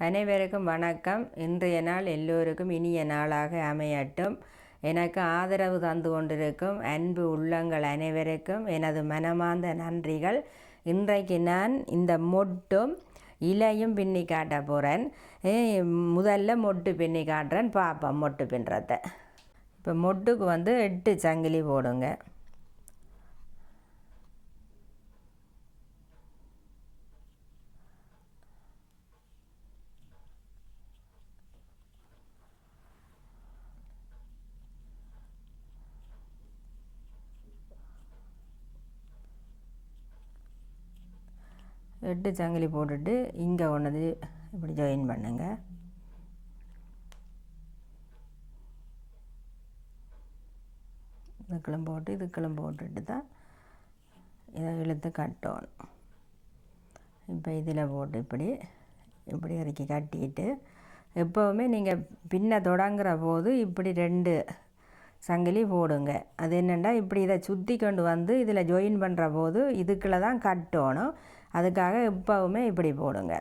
அனைவருக்கும் வணக்கம். இன்றைய நாள் எல்லோருக்கும் இனிய நாளாக அமையட்டும். எனக்கு ஆதரவு தந்து கொண்டிருக்கும் அன்பு உள்ளங்கள் அனைவருக்கும் எனது மனமார்ந்த நன்றிகள். இன்றைக்கு நான் இந்த மொட்டும் இலையும் பின்னி காட்ட போகிறேன். முதல்ல மொட்டு பின்னி காட்டுறேன், பார்ப்போம் மொட்டு பின்னுறத. இப்போ மொட்டுக்கு 8 சங்கிலி போடுங்க. எட்டு சங்கிலி போட்டுட்டு இங்கே ஒன்று இப்படி ஜாயின் பண்ணுங்க. இதுக்களும் போட்டுட்டு தான் இதை இழுத்து கட்டணும். இப்போ இதில் போட்டு இப்படி இறக்கி கட்டிட்டு எப்போவுமே நீங்கள் பின்ன தொடங்குற போது இப்படி 2 சங்கிலி போடுங்க. அது என்னென்னா இப்படி இதை சுற்றி கொண்டு இதில் ஜாயின் பண்ணுற போது இதுக்குள்ளே தான் கட்டணும். அதுக்காக எப்போவுமே இப்படி போடுங்க.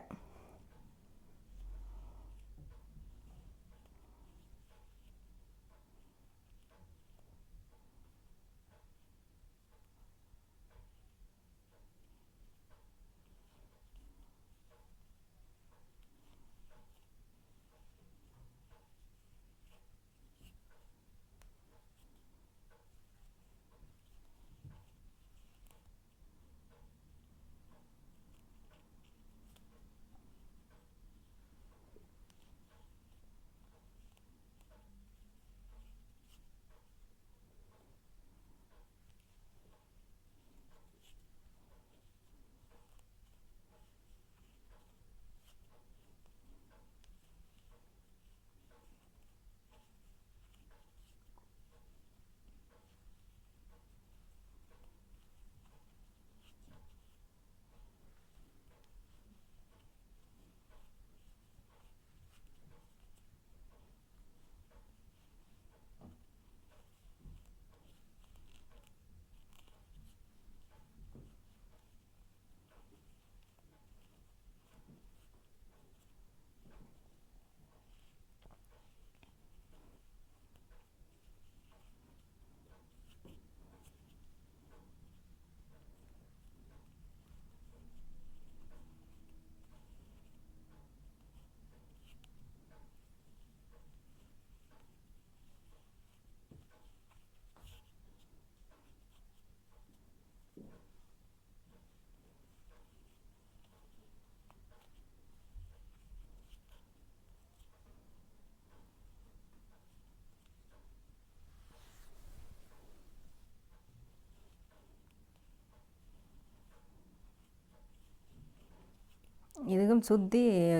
இதுக்கும் சுற்றி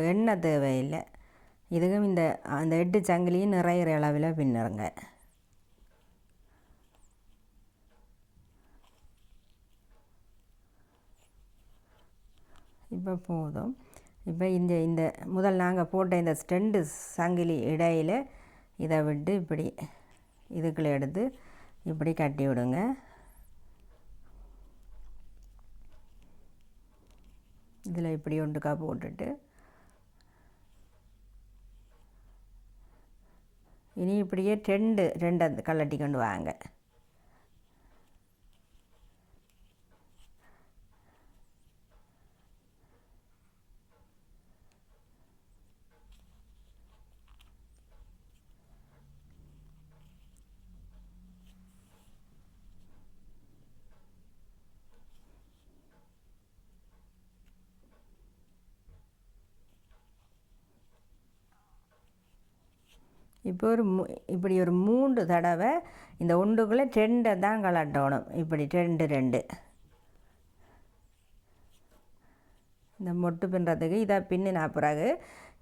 எண்ணெய் தேவையில்லை. இதுக்கும் அந்த 8 சங்கிலியும் நிறையிற அளவில் பின்னுறங்க. இப்போ போதும். இப்போ இந்த முதல் நாங்கள் போட்ட இந்த 2 சங்கிலி இடையில் இதை விட்டு இப்படி இதுக்குள்ளே எடுத்து இப்படி கட்டி விடுங்க. இதில் இப்படி ஒன்றுக்கா போட்டுட்டு இனி இப்படியே 2 கலட்டி கொண்டு வாங்க. இப்போ இப்படி ஒரு 3 தடவை இந்த ஒன்றுக்குள்ளே 2 தான் கலட்டணும். இப்படி 2 இந்த மொட்டு பின்னுறதுக்கு இதை பின்னின பிறகு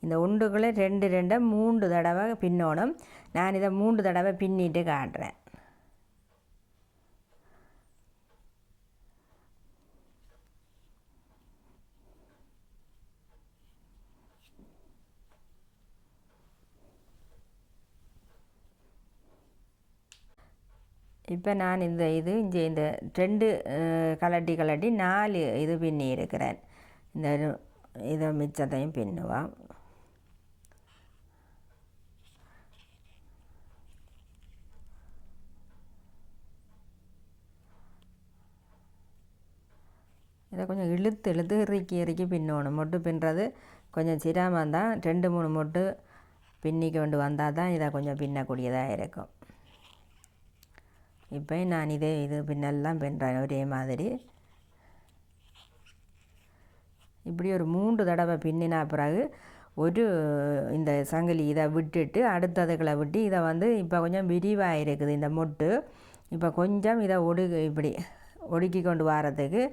இந்த ஒன்றுக்குள்ளே 2 3 தடவை பின்னணும். நான் இதை 3 தடவை பின்னிட்டு காட்டுறேன். இப்போ நான் இந்த 2 கலட்டி 4 இது பின்னி இருக்கிறேன். இதை மிச்சத்தையும் பின்னுவோம். இதை கொஞ்சம் இழுத்து இழுத்து இறுக்கி பின்னணும். மொட்டு பின்னுறது கொஞ்சம் சிரமம் தான். 2-3 மொட்டு பின்னி கொண்டு வந்தால் தான் இதை கொஞ்சம் பின்னக்கூடியதாக இருக்கும். இப்போ நான் இது பின்னெல்லாம் பின்னுறேன் ஒரே மாதிரி. இப்படி ஒரு 3 தடவை பின்னினா பிறகு இந்த சங்கிலி இதை விட்டுட்டு அடுத்ததுகளை விட்டு இதை இப்போ கொஞ்சம் விரிவாக இருக்குது இந்த மொட்டு. இப்போ கொஞ்சம் இதை இப்படி ஒடுக்கி கொண்டு வரதுக்கு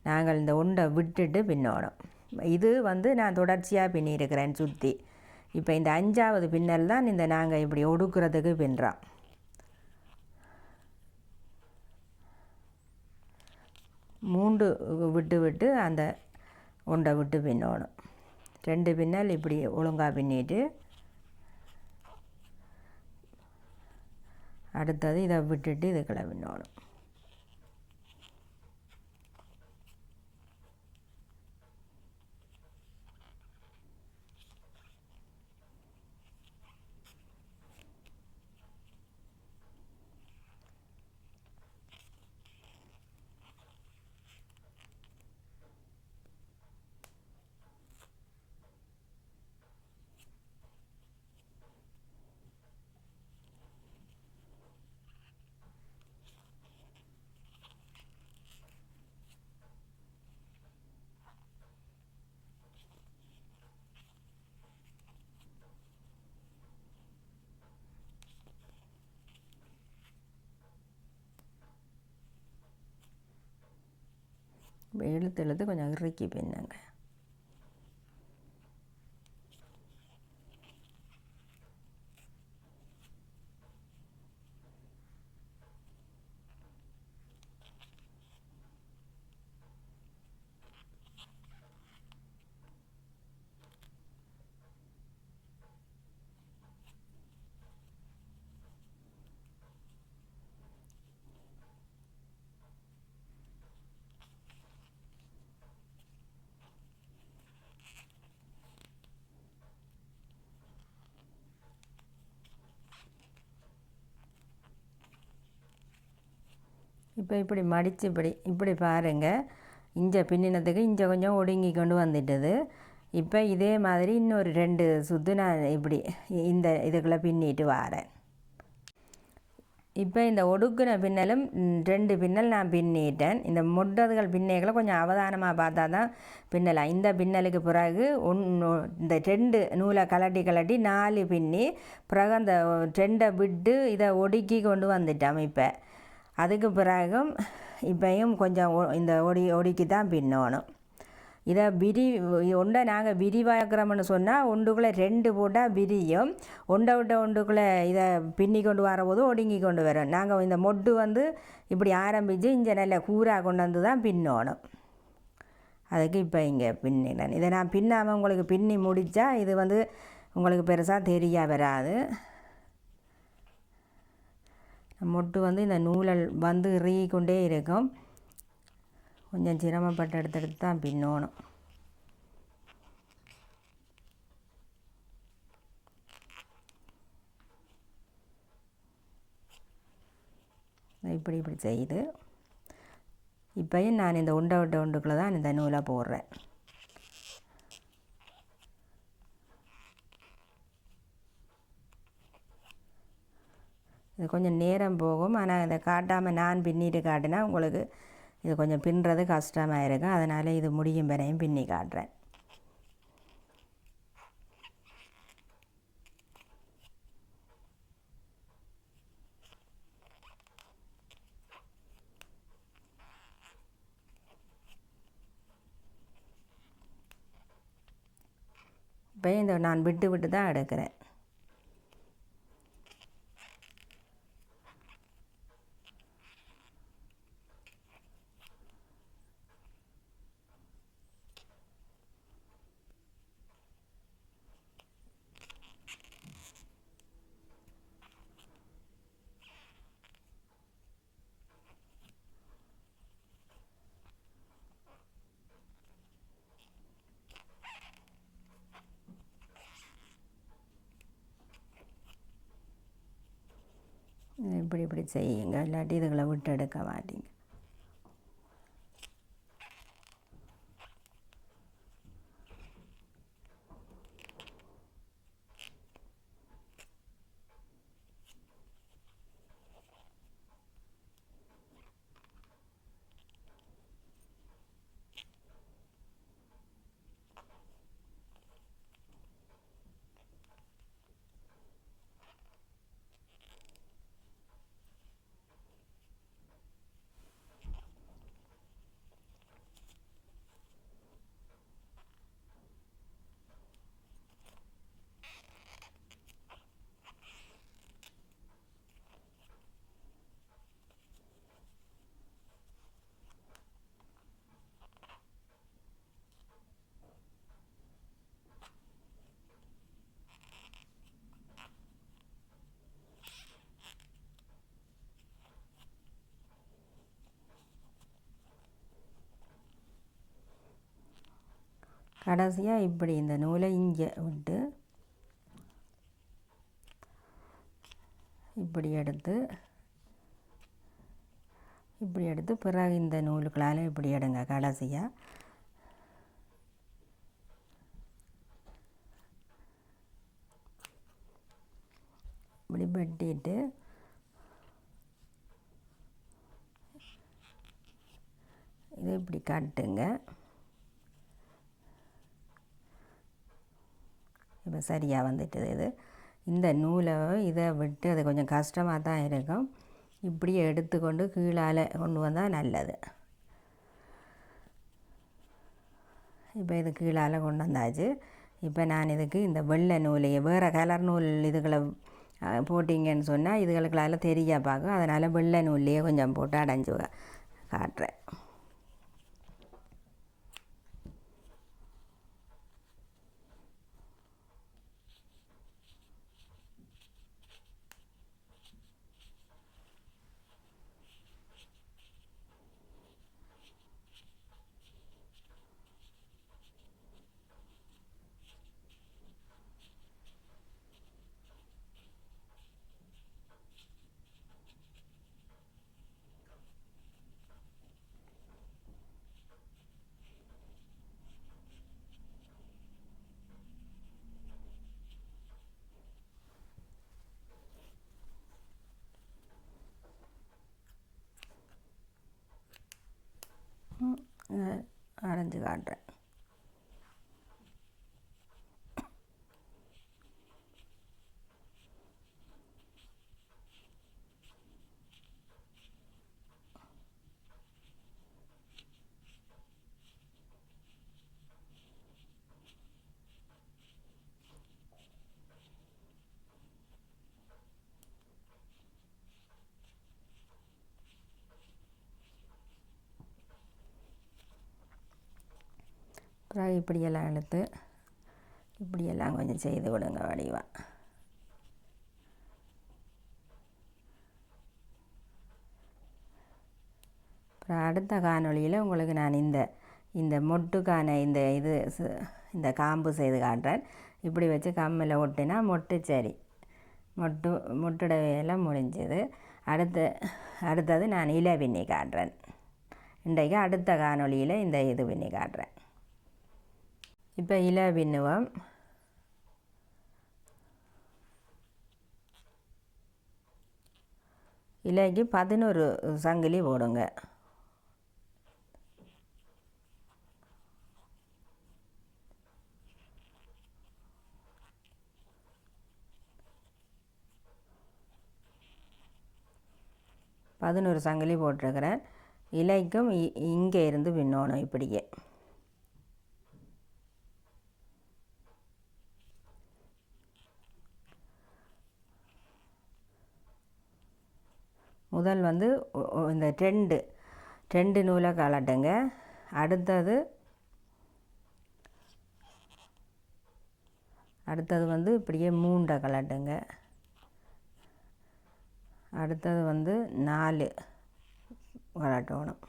நாங்கள் இந்த ஒண்டை விட்டுட்டு பின்னோடும். இது நான் தொடர்ச்சியாக பின்னியிருக்கிறேன் சுற்றி. இப்போ இந்த 5ஆவது பின்னல் தான் இந்த நாங்கள் இப்படி ஒடுக்கிறதுக்கு பின்னுறோம். மூன்று விட்டு அந்த ஒண்டை விட்டு பின்னோணும். 2 பின்னல் இப்படி ஒழுங்காக பின்னிட்டு அடுத்தது இதை விட்டுட்டு இதுக்குள்ள பின்னோணும். இழுத்து கொஞ்சம் இறுக்கி பின்னுங்க. இப்போ இப்படி மடித்து இப்படி பாருங்கள். இங்கே பின்னினத்துக்கு இங்கே கொஞ்சம் ஒடுங்கி கொண்டு வந்துட்டுது. இப்போ இதே மாதிரி இன்னொரு 2 சுற்று நான் இப்படி இந்த இதுக்குள்ளே பின்னிட்டு வரேன். இப்போ இந்த ஒடுக்குன பின்னலும் 2 பின்னல் நான் பின்னிட்டேன். இந்த மொட்டதுகள் பின்னைகளை கொஞ்சம் அவதானமாக பார்த்தா தான் பின்னலாம். இந்த பின்னலுக்கு பிறகு இந்த 2 நூலை கலட்டி 4 பின்னி பிறகு அந்த 2 விட்டு இதை ஒடுக்கி கொண்டு வந்துட்டோம். இப்போ அதுக்கு பிறகும் இப்பையும் கொஞ்சம் இந்த ஒடுக்கி தான் பின்னணும். இதை ஒன்றை நாங்கள் விரிவாக்குறோம்னு சொன்னால் ஒன்றுக்குள்ளே 2 போட்டால் விரியும். ஒன்றுக்குள்ளே இதை பின்னி கொண்டு வரபோது ஒடுங்கி கொண்டு வரோம். நாங்கள் இந்த மொட்டு இப்படி ஆரம்பித்து இங்கே நல்ல கூறாக கொண்டு வந்து தான் பின்னணும். அதுக்கு இப்போ இங்கே பின்னினேன். இதை நான் பின்னாமல் உங்களுக்கு பின்னி முடித்தா இது உங்களுக்கு பெருசாக தெரிய வராது. மொட்டு இந்த நூலல் இறுகிக்கொண்டே இருக்கும். கொஞ்சம் சிரமப்பட்டு எடுத்து தான் பின்னணும். இப்படி செய்து இப்போயும் நான் இந்த ஒன்றுக்குள்ளே தான் இந்த நூலை போடுறேன். இது கொஞ்சம் நேரம் போகும். ஆனால் இதை காட்டாமல் நான் பின்னிட்டு காட்டினா உங்களுக்கு இது கொஞ்சம் பின்னுறது கஷ்டமாக இருக்கும். அதனால் இது முடியும் வரையும் பின்னி காட்டுறேன். இப்போ இந்த நான் விட்டு தான் எடுக்கிறேன். இப்படி செய்யுங்க. இல்லாட்டி இதுகளை விட்டு எடுக்க மாட்டீங்க. கடைசியாக இப்படி இந்த நூலை இங்கே விட்டு இப்படி எடுத்து பிறகு இந்த நூலுக்களால் இப்படி எடுங்க. கடைசியாக இப்படி வெட்டிட்டு இதை இப்படி கட்டுங்க. இப்போ சரியாக வந்துட்டுது. இது இந்த நூலை இதை விட்டு அது கொஞ்சம் கஷ்டமாக தான் இருக்கும். இப்படியே எடுத்துக்கொண்டு கீழால் கொண்டு வந்தால் நல்லது. இப்போ இது கீழால் கொண்டு வந்தாச்சு. இப்போ நான் இதுக்கு இந்த வெள்ளை நூலையை வேறு கலர் நூல் இதுகளை போட்டிங்கன்னு சொன்னால் இதுகளுக்களால் தெரிய பார்க்கும். அதனால் வெள்ளை நூல்லையே கொஞ்சம் போட்டு அடைஞ்சு காட்டுறேன். அரைஞ்சு காட்டுறேன். அப்புறம் இப்படியெல்லாம் எடுத்து இப்படியெல்லாம் கொஞ்சம் செய்து விடுங்க வடிவா. அப்புறம் அடுத்த காணொளியில் உங்களுக்கு நான் இந்த மொட்டுக்கான இந்த காம்பு செய்து காட்டுறேன். இப்படி வச்சு கம்மில் ஒட்டினா மொட்டு சரி, மொட்டுடவையெல்லாம் முடிஞ்சது. அடுத்தது நான் இலை பின்னி காட்டுறேன். இன்றைக்கு அடுத்த காணொளியில் இது பின்னி காட்டுறேன். இப்போ இலை பின்னுவோம். இலைக்கு 11 சங்கிலி போடுங்க. சங்கிலி போட்டிருக்கிறேன். இலைக்கும் இங்கே இருந்து பின்னணும். இப்படியே முதல் இந்த ரெண்டு நூலை கலட்டுங்க. அடுத்தது இப்படியே 3 கலட்டுங்க. அடுத்தது 4 கலட்டணும்.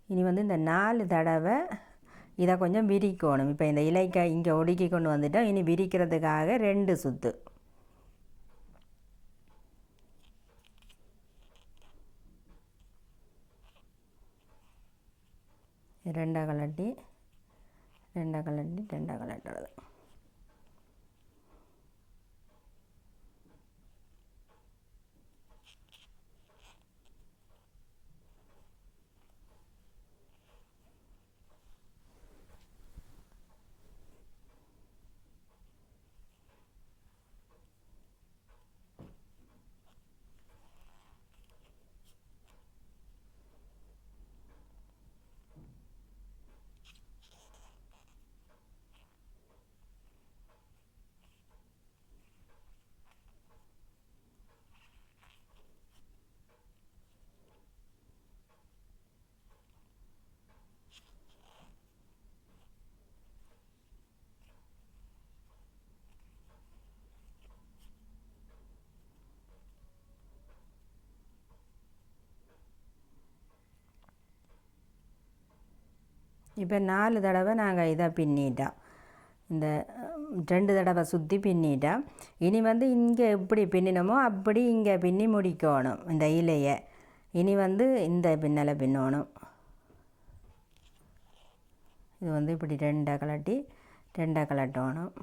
இனி இந்த 4 தடவை இதை கொஞ்சம் விரிக்கணும். இப்போ இந்த இலைக்காய் இங்கே ஒடுக்கி கொண்டு வந்துட்டோம். இனி விரிக்கிறதுக்காக 2 சுற்று. ரெண்டை கலட்டி கலட்டுறது. இப்போ 4 தடவை நாங்கள் இதை பின்னிட்டோம், இந்த 2 தடவை சுற்றி பின்னிட்டோம். இனி வந்து இங்கே எப்படி பின்னினமோ அப்படி இங்கே பின்னி முடிக்கணும் இந்த இலையை. இனி வந்து இந்த பின்னலை பின்னணும். இது வந்து இப்படி 2 கலட்டி 2 கலட்டணும்.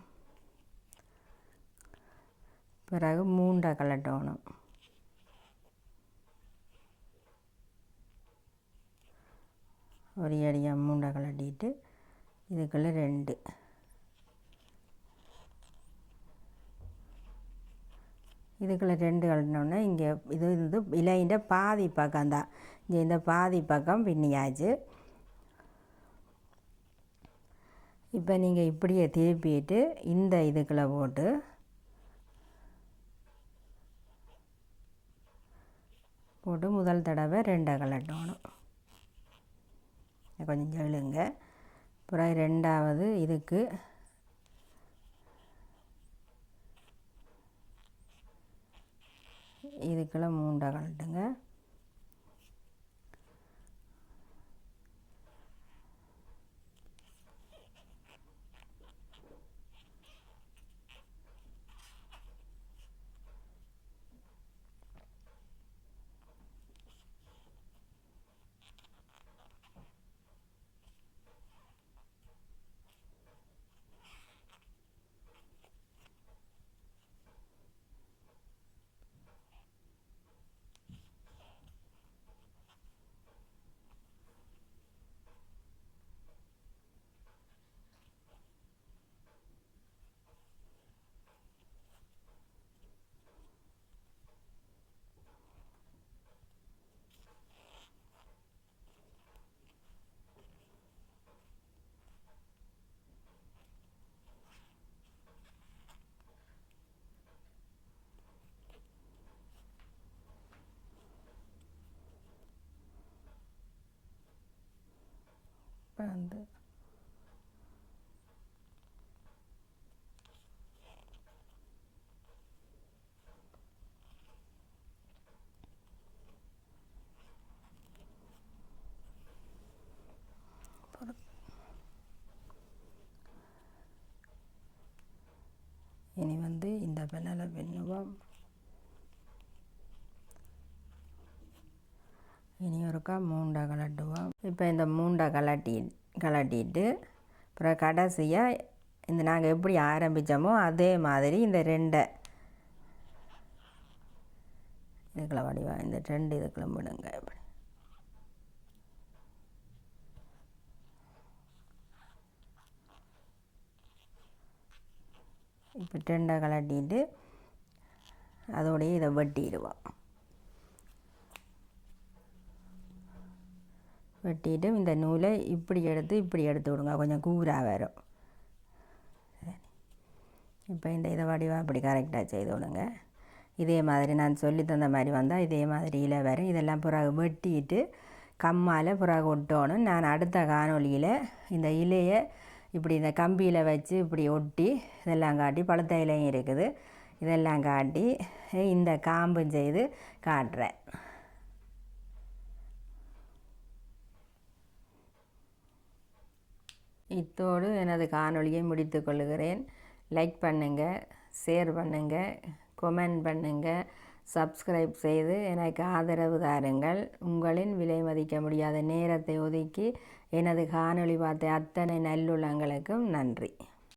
பிறகு 3 கலட்டணும். ஒரு அடியாக 3 கலட்டிட்டு இதுக்குள்ளே 2 இதுக்குள்ளே 2 கலட்டினோடனே இங்கே இது வந்து இலையின் பாதி பக்கம்தான். இங்கே இந்த பாதி பக்கம் பின்னியாச்சு. இப்போ நீங்கள் இப்படியே திருப்பிட்டு இந்த இதுக்குள்ளே போட்டு முதல் தடவை 2 கலட்டணும். கொஞ்சம் ஜெழுங்க. அப்புறம் 2வது இதுக்கு இதுக்குள்ள 3 கலட்டுங்க. வந்து இனி வந்து இந்த பின்னலை பின்னுவோம். இனி ஒருக்கா 3 கலட்டுவோம். இப்போ இந்த 3 கலட்டிட்டு அப்புறம் கடைசியாக இந்த நாங்கள் எப்படி ஆரம்பித்தோமோ அதே மாதிரி இந்த 2 இதுக்குள்ள வடிவா இந்த 2 இதுக்குள்ள விடுங்க. இப்படி இப்போ 2 கலட்டிட்டு அதோடையே இதை வெட்டிடுவோம். வெட்டிட்டு இந்த நூலை இப்படி எடுத்து விடுங்க. கொஞ்சம் கூராக வரும். இப்போ இந்த இதை வடிவாக அப்படி கரெக்டாக செய்து விடுங்க. இதே மாதிரி நான் சொல்லி தந்த மாதிரி வந்தால் இதே மாதிரி இலை வரும். இதெல்லாம் பிறகு வெட்டிட்டு கம்மால் பிறகு ஒட்டணும். நான் அடுத்த காணொலியில் இந்த இலையை இப்படி இந்த கம்பியில் வச்சு இப்படி ஒட்டி இதெல்லாம் காட்டி, பழுத்த இலையும் இருக்குது, இதெல்லாம் காட்டி இந்த காம்பும் செய்து காட்டுறேன். இத்தோடு எனது காணொளியை முடித்து கொள்கிறேன். லைக் பண்ணுங்கள், ஷேர் பண்ணுங்கள், கமெண்ட் பண்ணுங்கள், சப்ஸ்கிரைப் செய்து எனக்கு ஆதரவு தாருங்கள். உங்களின் விலை மதிக்க முடியாத நேரத்தை ஒதுக்கி எனது காணொளி பார்த்த அத்தனை நல்லுள்ளங்களுக்கும் நன்றி.